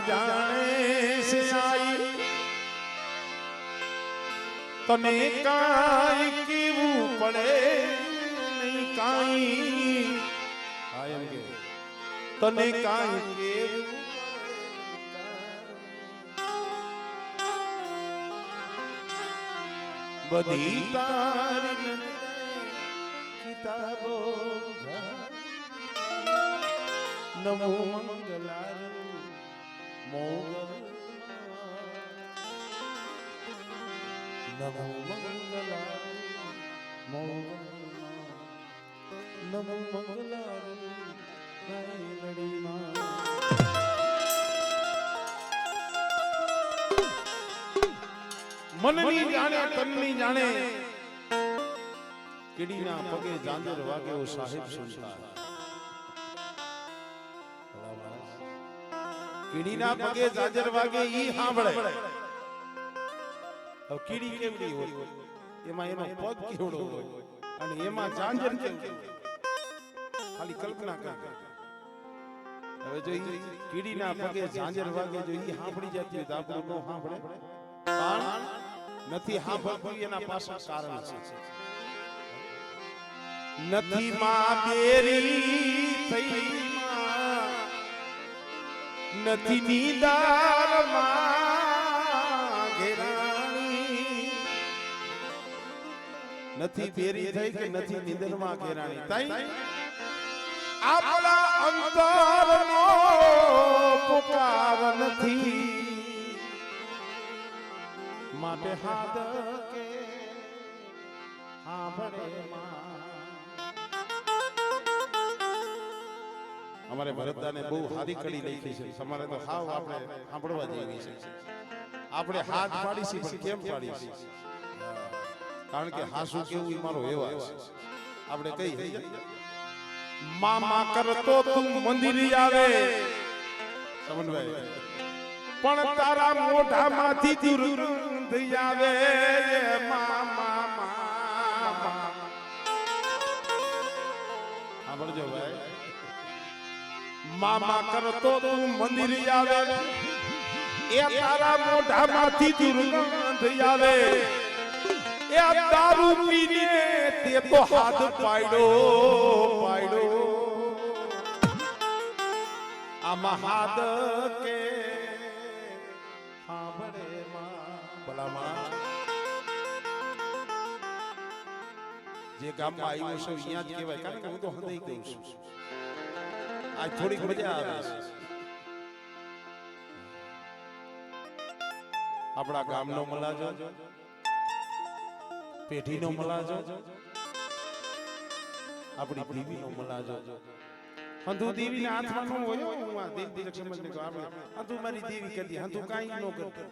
જાણે છે આઈ તને કાઈ કેવું પડે નહીં કાઈ આયમ કે તને કાઈ કેવું બધી તારી કિતાબો નમો મંગલાર મોગલ નમો મંગલાર મોગલ નમો મંગલાર લડીમાં મનની જાણે તનની જાણે કીડીના પગે જાંજર વાગે ઓ સાહેબ સુનતા કીડીના પગે જાંજર વાગે ઈ સાંભળે હવે કીડી કેવડી હોય એમાં એનો પગ કેવડો હોય અને એમાં જાંજર કેવડી ખાલી કલ્પના કર હવે જો ઈ કીડીના પગે જાંજર વાગે જો ઈ સાંભળી જતી હોય તો આપણું નો સાંભળે પણ નથી સાંભળતું એના પાછળ કારણ છે નથી માં બેરી થઈ નથી નીદાર માં ઘેરાણી નથી બેરી થઈ કે નથી નીદર માં ઘેરાણી તઈ આપણા અંતરનો પુકાર નથી માટે હાથ કે સાંભળે માં અમારે ભરતદાને બહુ સારી કડી લખી છે તમારે તો હાવ આપણે સાંભળવા જેવી છે આપણે હાથ પાડીશી પણ કેમ પાડીશી કારણ કે હાસુ કેવું ઈ મારો વ્યવહાર છે આપણે કહીએ મામા કરતો તું મંદિર આવે સમન્વય પણ તારા મોઢામાંથી દુર્ગંધ આવે મામા સાંભળજો ભાઈ મામા કરતો તું મંદિર આવે એ તારા મોઢામાંથી દુર્ગંધ આવે એ દારૂ પીને તે તો હાથ પાડ્યો આમાં હાથ કે સાંભળે માં ભલામાં જે ગામમાં આવ્યો છું અહીંયા જ કહેવાય કારણ કે હું તો હૃદય કહું છું આજ થોડીક મજા આવે છે આપણા ગામનો મલાજો પેઢીનો મલાજો આપણી દેવીનો મલાજો હંધુ દેવીના હાથમાં નો હોય હું આ દેવી લક્ષ્મણને કહું આપણે હંધુ મારી દેવી કરી હંધુ કાઈ ન કરતો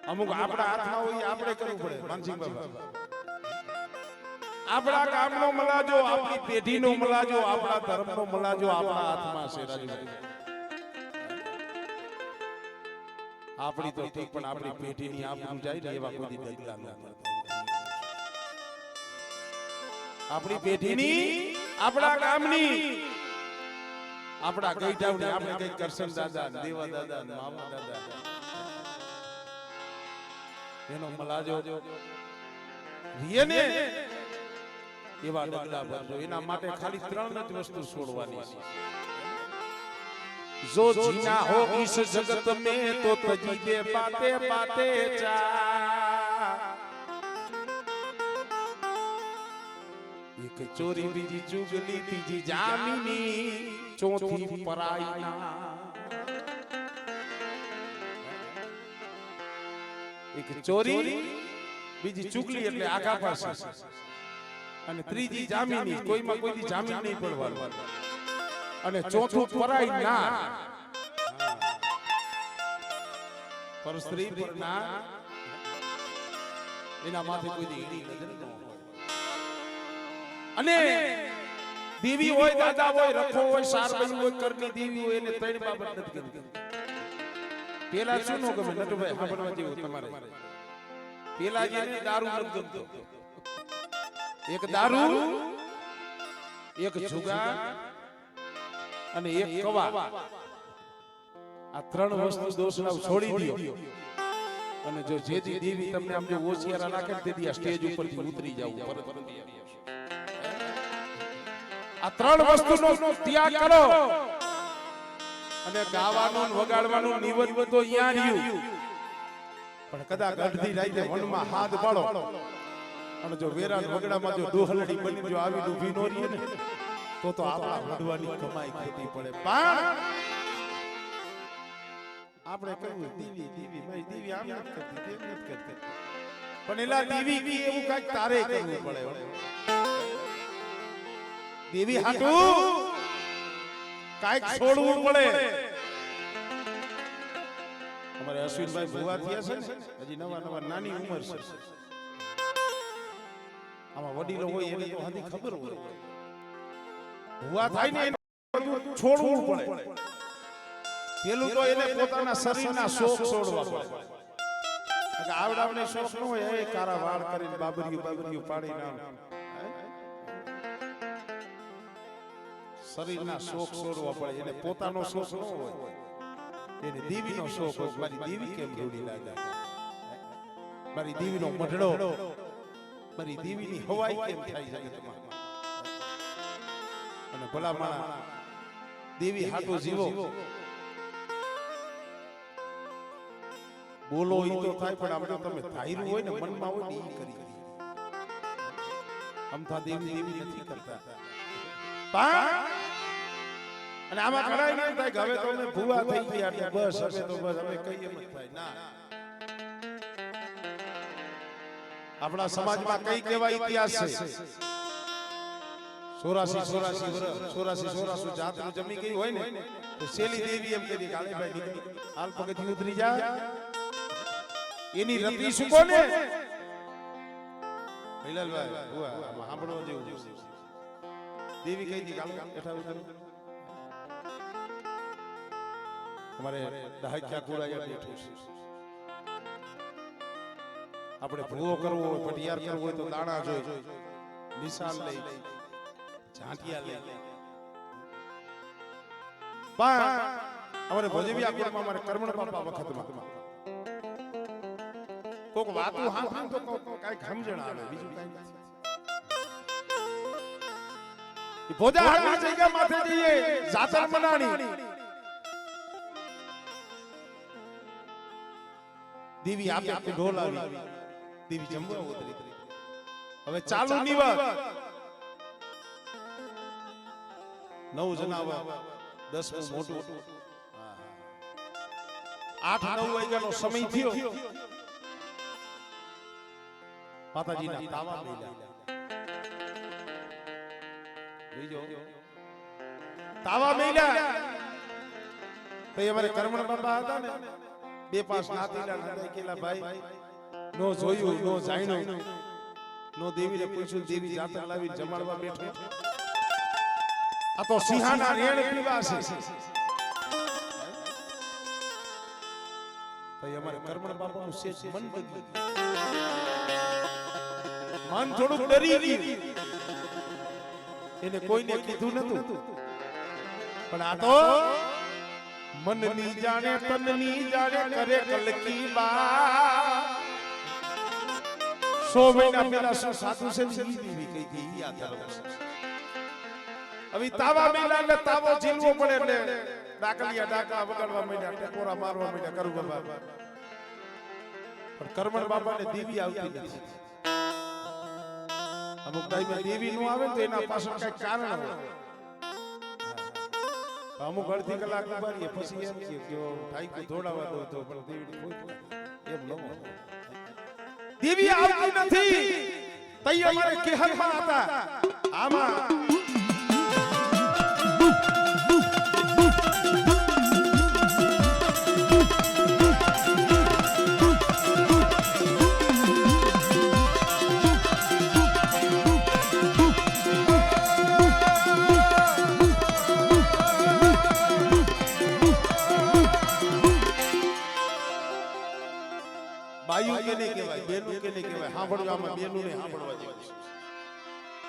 અમુક આપણા હાથમાં હોય આપણે કરવું પડે માનસિંહ બાબા આપણા ગામનો મલાજો આપણી પેઢીનો મલાજો આપણા ધર્મનો મલાજો આપણા હાથમાં છે રાજુભાઈ આપણી તો ઠીક પણ આપણી પેઢીની આપણું જાય ને એવા કોઈ દગલા ન આપણી પેઢીની આપણા ગામની આપણા ગઈઢાવની આપણે કઈ કરશન દાદા દેવા દાદા મામા દાદા એનો મલાજો રીએને એવા ડગલા ભરજો એના માટે ખાલી 3 જ વસ્તુ છોડવાની છે જો જીના હો ઇસ જગત में तो तजीबे बातें बातें चा एक चोरी बीजी चुगली तीजी जामिनी चौथी पराई ना एक ચોરી બીજી ચુગલી એટલે આખા પાસે અને ત્રીજી જામીની કોઈમાં કોઈની જામીન નહીં પડવાનું અને ચોથું પરાઈ ના પર સ્ત્રી પર ના એના માથે કોઈની ઈડી નજર ન હોય અને દેવી હોય દાદા હોય રખો હોય સારબઈ હોય કરની દેવી હોય એને ત્રણ બાબત નથી ગમતી પેલા શું નો ગમે નટુભાઈ સાંભળવા જેવું તમારે પેલા જેને દારૂ નથી ગમતો એક દારૂ એક જુગાર અને એક કવા આ ત્રણ વસ્તુ દોષના છોડી દો અને જો જેથી દેવી તમને આમ જો ઓશિયારા નાખે તેથી આ સ્ટેજ ઉપરથી ઉતરી જાવ પરત આ ત્રણ વસ્તુનો ત્યાગ કરો અને ગાવાનું વગાડવાનું નિવત તો અહીંયા રહ્યું પણ કદાચ અડધી રાતે વનમાં હાથ પાડો અને જો વેરાન વગડામાં જો દોહલડી બની જો આવી ઊભી નો રહી ને તો આપણા વડવાની કમાઈ ખેતી પડે પણ આપણે કહ્યું દીવી દીવી ભાઈ દીવી આમ નથી કરતી તેમ નથી કરતી પણ એલા દીવી કી એવું કાંઈક તારે કરવું પડે દેવી હાટુ કાંઈક છોડવું પડે અમારે અશ્વિનભાઈ ભુવા થયા છે ને હજી નવા નવા નાની ઉંમર છે આમાં વડીલો હોય એને તો હજી ખબર હોય ભુવા થાય ને એને બધું છોડવું પડે પેલું તો એને પોતાના શરીરના શોખ છોડવા પડે કે આવડાવને શોખ ન હોય એ કારા વાળ કરીને બાબરિયું પાડી નામ શરીરના શોખ છોડવા પડે એને પોતાનો શોખ ન હોય એને દેવીનો શોખ હોય મારી દેવી કેમ જોડી લાગે મારી દેવીનો મઢડો મારી દેવીની હવાઈ કેમ થાય જગતમાં અને ભલા માણા દેવી હાટો જીવો બોલો ઈ તો થાય પણ આપણે તમે ધાર્યું હોય ને મનમાં હોય ને ઈ કરી અમથા દેવી દેવી નથી કરતા અને આમાં કરાય નહીં થાય કે હવે તો અમે ભૂવા થઈ ગયા એટલે બસ હવે તો બસ અમે કહીએ મત થાય ના આપણા સમાજમાં કઈ કેવા ઇતિહાસ છે 84 જાતનું જમી ગઈ હોય ને તો શેલી દેવી એમ કહી દે કાલે ભાઈ નીકળી હાલ પગથી ઉતરી જા એની રતી શું કોને ભૈલાલભાઈ ભુવા સાંભળવા જેવું દેવી કહી દી કાલે બેઠા ઉતર અમારે દહાક્યા કુડાયા બેઠું છે આપણે ભૂવો કરવો હોય પટિયાર કરવો હોય તો દાણા જોઈ નિશાન લઈ ઝાંટિયા લઈ પણ અમારે ભજવિયા કુળમાં અમારે કર્મણ બાપા વખતમાં કોક વાતો સાંભળે તો કાંઈક સમજણ આવે બીજું કાંઈ નથી ભોજા હાથની જગ્યા માથે જઈએ જાતર મનાણી દેવી આપે ઢોલ આવી દેવી જમવા ઉતરી હવે ચાલુ નિવત 9 જનાવર 10 મોટું 8-9 વાગ્યાનો સમય થયો માતાજીના તાવા મેલ્યા બીજો તાવા મેલ્યા તો અમારે કર્મણ બાપા હતા ને બે પાસ નાતીલા નંદાઈ કેલા ભાઈ નો જોયું નો જાણ્યું નો દેવીને પૂછ્યું દેવી જાતર લાવી જમાડવા બેઠો આ તો સિંહાના રેણ પીવા છે ભાઈ અમારે કર્મણ બાપાનું શેષ મન બદલી મન થોડું ડરી ગયું એને કોઈને કીધું નતું પણ આ તો મનની જાણે તનની જાણે કરે કલકી બા 100 મહિના પહેલા સાધુ છે દેવી કહી હતી આ તારો હવે તાવા મેલા ને તાવો ઝીલવો પડે એટલે ડાકલિયા ડાકા વગાડવા માંડ્યા ટકોરા મારવા માંડ્યા કરું બાબા પણ કર્મણ બાપાને દેવી આવતી નથી અમુક ટાઈમે દેવી નો આવે તો એના પાછળ કઈ કારણ હોય અમુક અડધી કલાક ઉભારીએ પછી એમ કે ઠાઈકું દોડાવા દો તો પણ દેવી એમ ન દેવી આવતી નથી તઈ અમારે કેહલમાં હતા આમાં બાયુ કેને કહેવાય બેનું કેને કહેવાય સાંભળજો આમાં બેનું ને સાંભળવા જેવું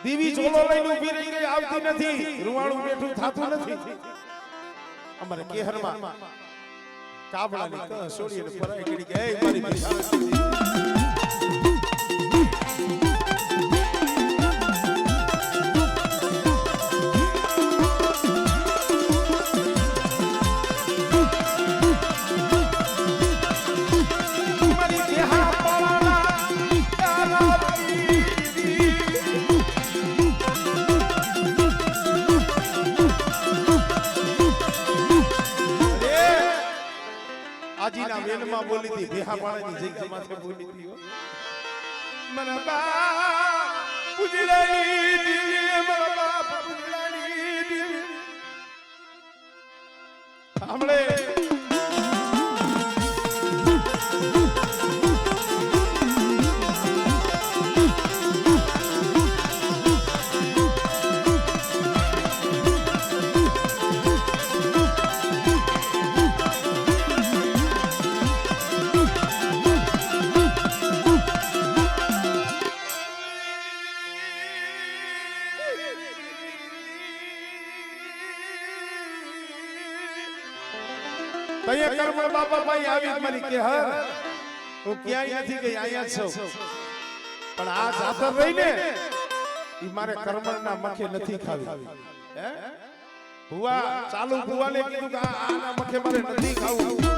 દેવી ચોલો લઈને ઊભી રહી ગઈ આવતી નથી રૂવાણું બેઠું થાતું નથી અમારે કેહરમાં કાબડાની ક છોડીને ફરાઈ ગઈ કે એ મારી ભીખાવતી આજીના વેલમાં બોલી હતી ભેહાપાડાની જગ્યા માથે બોલી હતી મના બાપ પુજલાની દીવી મના બાપ પુજલાની દીવી સાંભળે તૈયાર કરમણ બાપા ભાઈ આવી મારી કે હર હું ક્યાંય નથી ગઈ અહીંયા છું પણ આ જાતર રહીને ઈ મારે કરમણના મખે નથી ખાવી હે ભુવા ચાલુ ભુવાને કીધું કે આના મખે મારે નથી ખાવું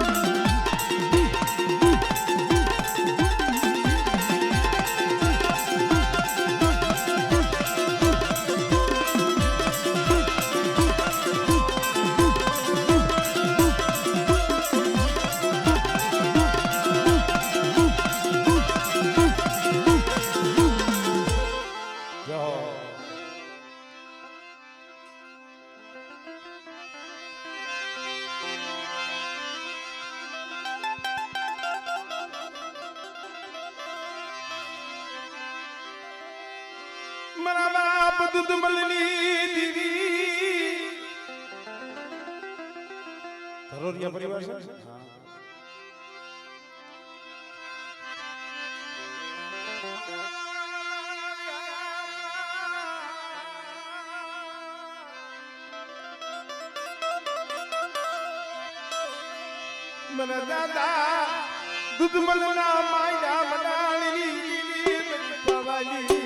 मरा बाप दूध मलनी दीदी धरोरिया परिवार से हां मना दादा दूध मलना माया मडाली पवाली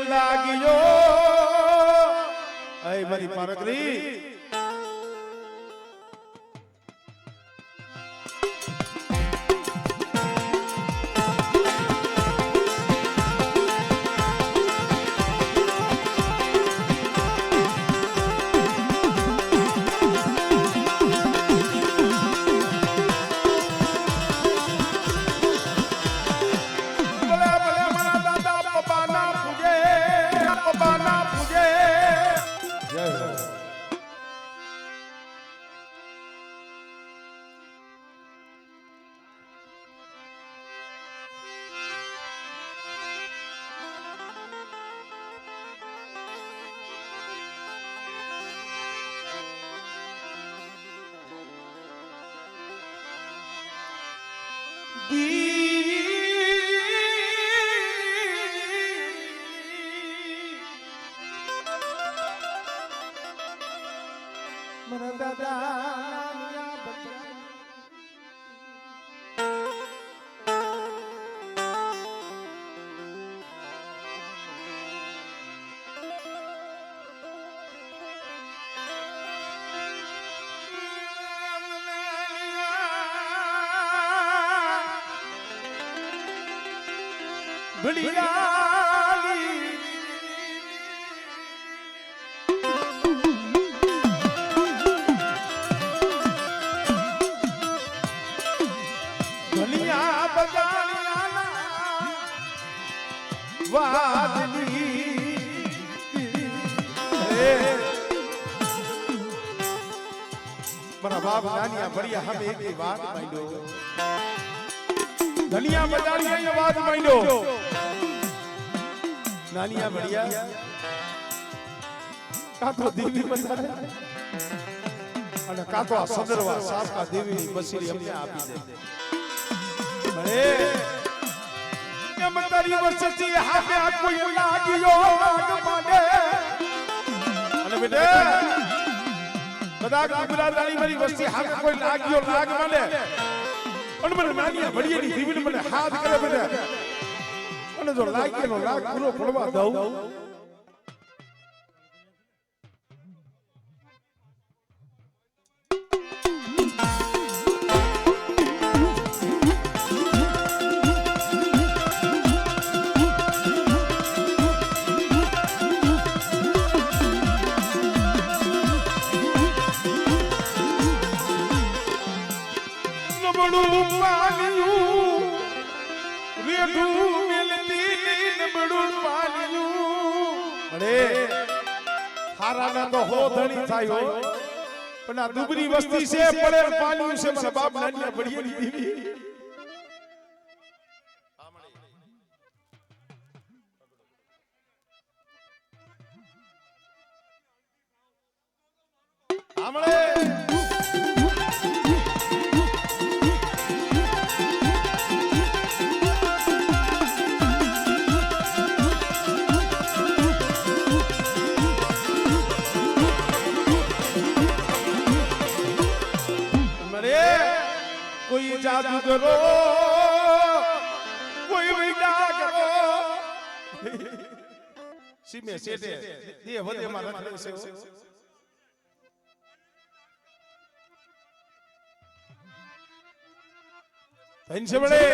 લાગ્યો એ મારી પારકરી ભડિયાલી ધનિયા બગાડિયાના વાદની મારા બાપ નાનિયા ભડિયા હવે એક વાત માંડ્યો ધનિયા બગાડિયા વાત માંડ્યો નાનિયા ભડિયા કા તો દેવી બતારે અને કા તો આ સદરવા સાસકા દેવીની બસીરી અમને આપી દે ભલે કે મતારી વસતી હામે આ કોઈ લાગ્યો લાગ પાડે અને બેટા કદાચ ગુજરાતની મારી વસ્તી હામે કોઈ લાગ્યો લાગ મને અને મને નાનિયા ભડિયાની દેવીને મને હાથ કરે બેટા અને જો લાગ્યો લાગ પૂરો પડવા દઉં તો હો ધણી થાય હો પણ આ દુબરી વસ્તી છે પડેલ પાણી છે મારા બાપ નાનિયા ભડિયાની દેવી આમળે कोई जादू करो कोई विदा करो सीमे सेटे दे वदे मा रख से धन से बड़े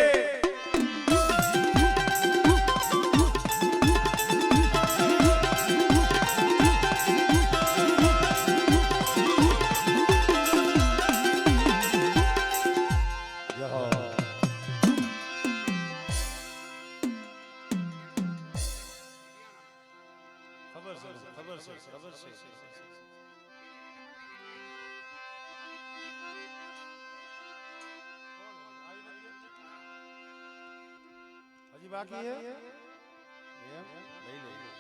बाकी है नहीं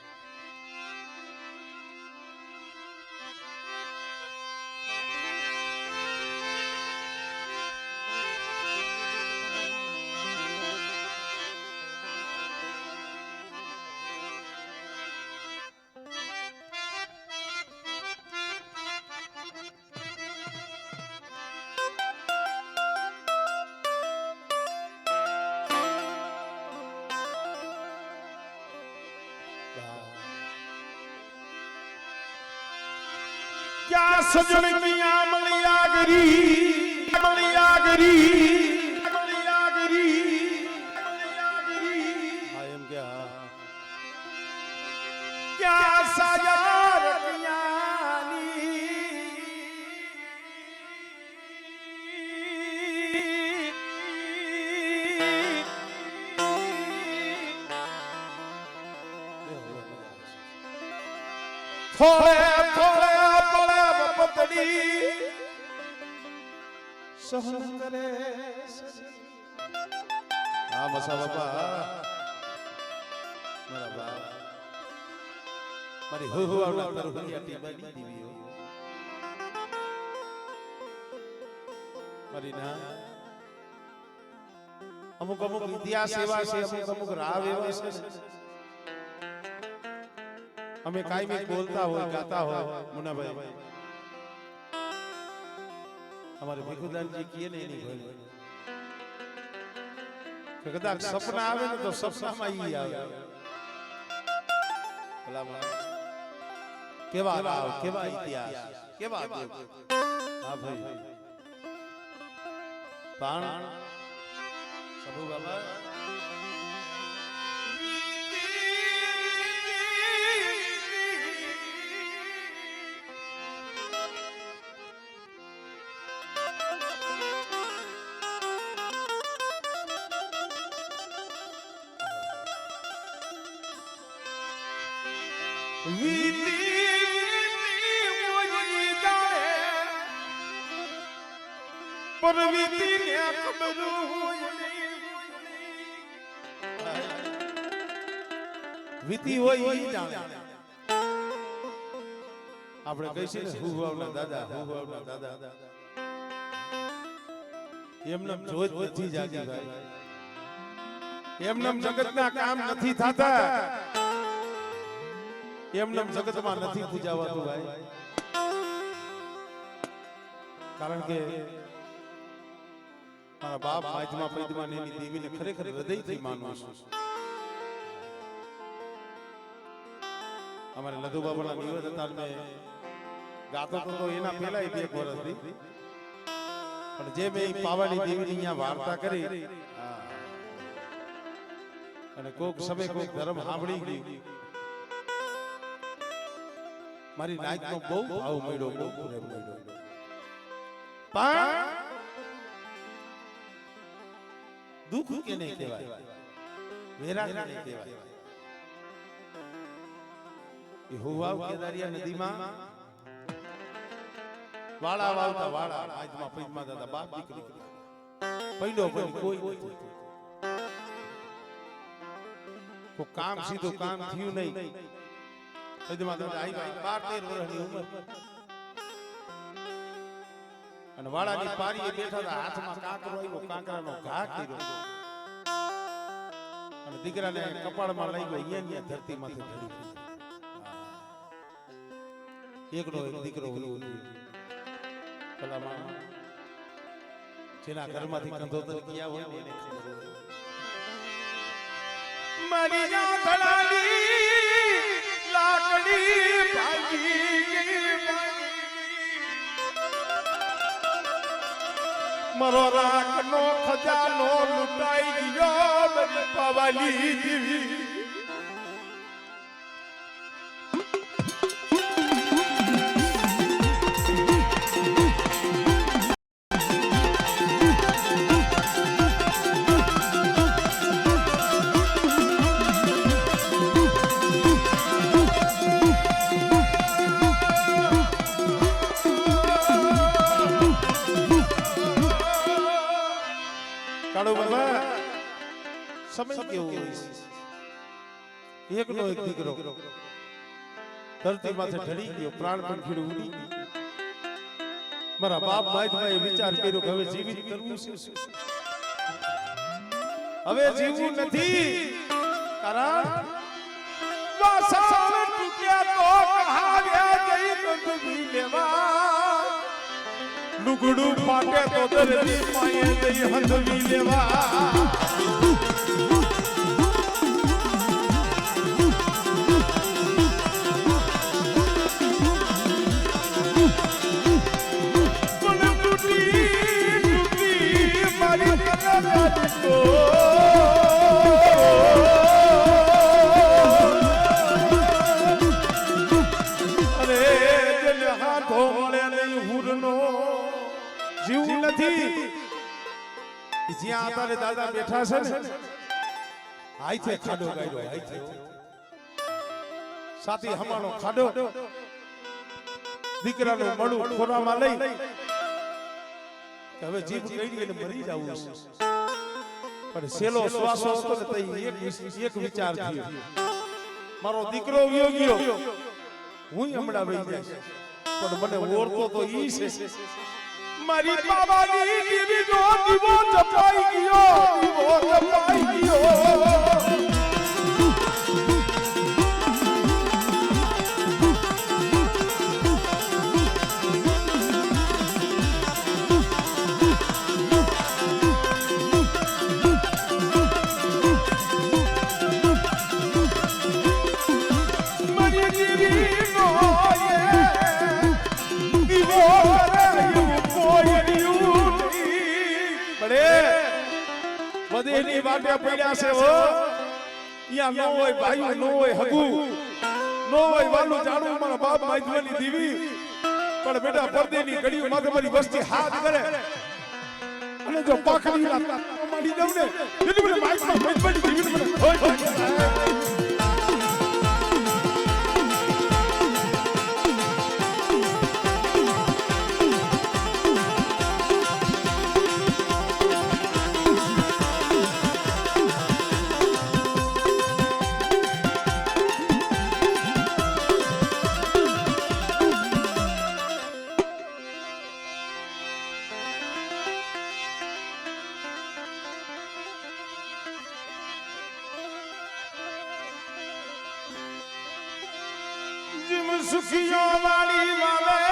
क्या सजन की आमलिया गरी आमलिया गरी आमलिया गरी आमलिया गरी आई एम क्या साजा रखियानी थोड़े थोड़े सहन करे हाँ मसा बाबा मेरा बाप मारी हो आवला पर हुलिया टीबानी दीवियो मारी ना अमुक अमुक इतिहास सेवा से अमुक अमुक राव एवा से हमें काई में बोलता हो गाता हो मुन्ना भाई हमारे भिखुदान जी किए नहीं बोले कदाच सपना आवे ने तो सपना में ही आवे भला केवा राव केवा इतिहास केवा हां भाई पाण सबू बाबा વીતી હોય ઈ જાણે આપણે કહીએ ને હુવાવના દાદા એમને જોત નથી જાગી ભાઈ એમને જગતના કામ નથી થતા એમને જગતમાં નથી પૂજાવાતું ભાઈ કારણ કે મારા બાપ આજમાં પૈદમાં એની દેવીને ખરેખર હૃદયથી માનું છું અમારે લધુ બાબાના નિવેદ હતા મેં ગાતો તો એના પહેલા 1 વર્ષથી પણ જે મેં પાવાની દેવીની અહીંયા વાર્તા કરી અને કોક સમય કોક ધર્મ સાંભળી ગયું મારી નાઈકનો બહુ ભાવ મળ્યો બહુ પ્રેમ મળ્યો પણ દુઃખ કેને કહેવાય વેરાગ કેને કહેવાય એ હુવાવ કેદારિયા નદીમાં વાળા વાવતા વાળા આજમાં પૈદમાં દાદા બાપ દીકરી પૈડો કોઈ નથી કો કામ સીધું કામ થયું નહીં પૈદમાં દાદા આવી 12-13 વર્ષની ઉંમર અને વાળાની પારીએ બેઠા હતા હાથમાં કાંકરો આવ્યો કાંકરાનો ઘા કર્યો અને દીકરાને કપાળમાં લઈ ગયો અહીંયા ધરતીમાંથી ધરી એકનો એક દીકરો ભલામાં જેના ઘરમાંથી કંધોતર ગયા હોય ને એને ખબર હોય મારી જાતલાની લાકડી ભાગી મારો રાખનો ખજાનો લૂંટાઈ ગયો મારી પાવાલી દેવી સમય કેવો એકનો એક દીકરો ધરતી માથે ઢળી ગયો પ્રાણ પંખીડું ઉડી ગયું મારા બાપ માઈતમાં એ વિચાર કર્યો કે હવે જીવિત કરવું છે હવે જીવવું નથી કારણ વાસણ તૂટ્યા તો કહાવ્યા જઈ કંદવી લેવા લુગડું ફાટે તો દરદી પાયે જઈ હંધવી લેવા જ્યાં તારે દાદા બેઠા છે ને આઈથે ખાડો ગાડ્યો આઈથે સાથી હમાનો ખાડો દીકરાનું મળું ખોરામાં લઈ હવે જીભ કઈ એને મરી જવું છે પણ સેલો શ્વાસો હતો ને તઈ એક વિચાર થયો મારો દીકરો વયો ગયો હું હમણાં વહી જાય પણ મને ઓળખો તો ઈ છે મારી બાબાની દીવીનો દીવો જપાઈ ગયો બદેની વાટે પડ્યા છે હો યા નો હોય ભાઈ નો હોય હગુ નો હોય વાલું જાણું મારા બાપ માઈદવાની દીવી પણ બેટા પરદેની ઘડીઓ માથે મારી વસ્તી હાથ કરે અને જો પાખડી મારી દઉં ને એટલે મને માઈદવાની દીવી મને હોય સુખીઓ વાળી વાવે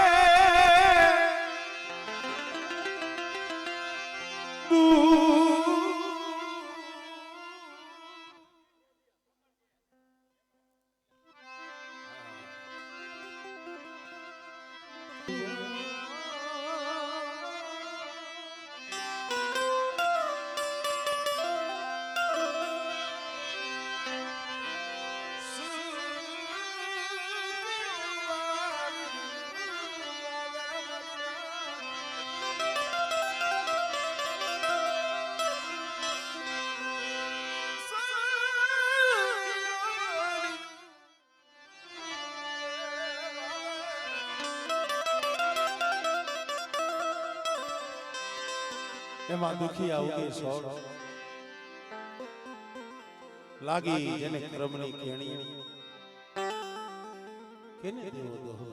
એમાં દુખી આવું કે સોળ લાગી જેને ક્રમની કેણી કેને દેવો દોહો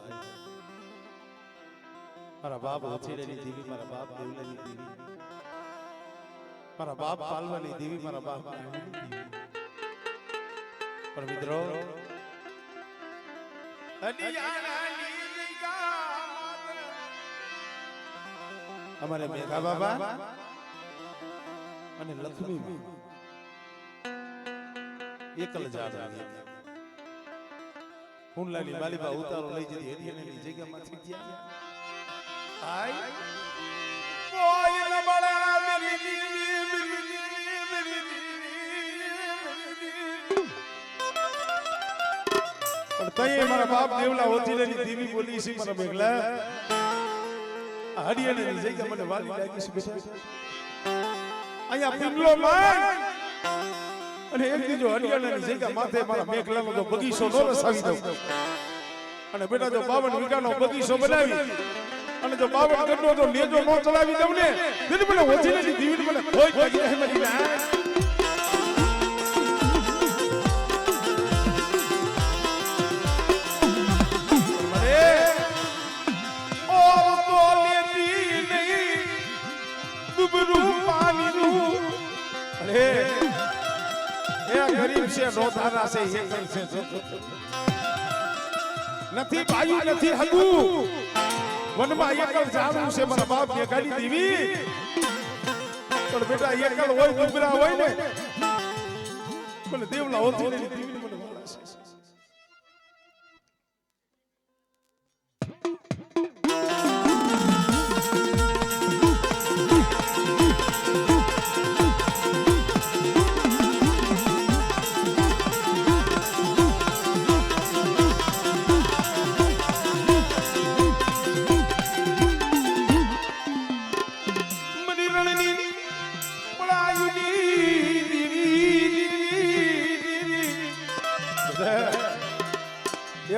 મારા બાપ ઉછેડેલી દેવી મારા બાપ દેવલાની દેવી મારા બાપ પાલવાની દેવી મારા બાપ પણ મિત્રો અમારે મેઘા બાબા અને લક્ષ્મી એકલ જાડા હુંલાની માલીબા ઉતારો લઈ જતી હરિયાણાની જગ્યામાંથી ગયા આય કોઈ ન બળા મેરી દીવી મેરી પણ તઈએ મારા બાપ દેવલા ઓતીલેની દેવી બોલી છે મારા મેઘલા હરિયાણાની જગ્યા મને વાલી લાગી છે બેટા અહીંયા પિંગલો માન અને એક દીજો હરિયાણાની જગ્યા માથે મારા મેઘલાનો તો બગીચો નો રસાવી દઉં અને બેટા જો 52 વીઘાનો બગીચો બનાવી અને જો 52 ગણનો તો લેજો નો ચલાવી દઉં ને દિલ મને ઓછીની દીવી મને કોઈ લાગી રહે મારી ના નથી ભાઈ નથી હગુ વનમાં એકલ જાણું છે મારા બાપ ને ગાડી દીવી પણ બેટા એકલ હોય ગુબરા હોય ને મને દેવલા હોતી ને દીવી મને વાલા છે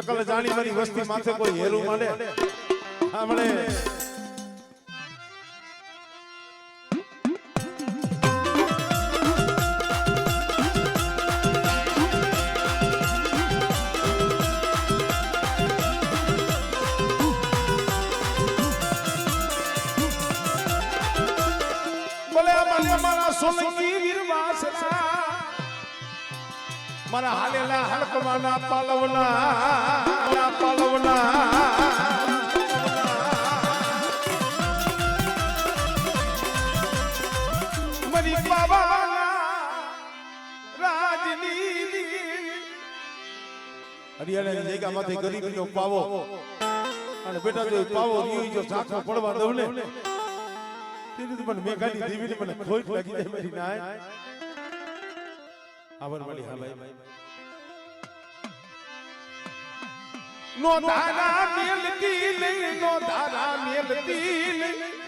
એકલ જાણી મારી વસ્તી માથે કોઈ હેરું માંડે સાંભળે બોલે મારા સોલંકી વીરવાસના મારા હાલેલા હલકમાના પાલવના મરી બાબાના રાજનીતિ હરિયાણાની જગ્યામાંથી ગરીબીનો પાવો અને બેટા જો પાવો રીયો જો ઝાંખો પડવા દઉં ને તેથી મને મેઘાની દેવીને મને ખોટ લાગી જાય મારી નાય આબર મળી હા ભાઈ નો ધારા મેલતી નહીં નો ધારા મેલતી નહીં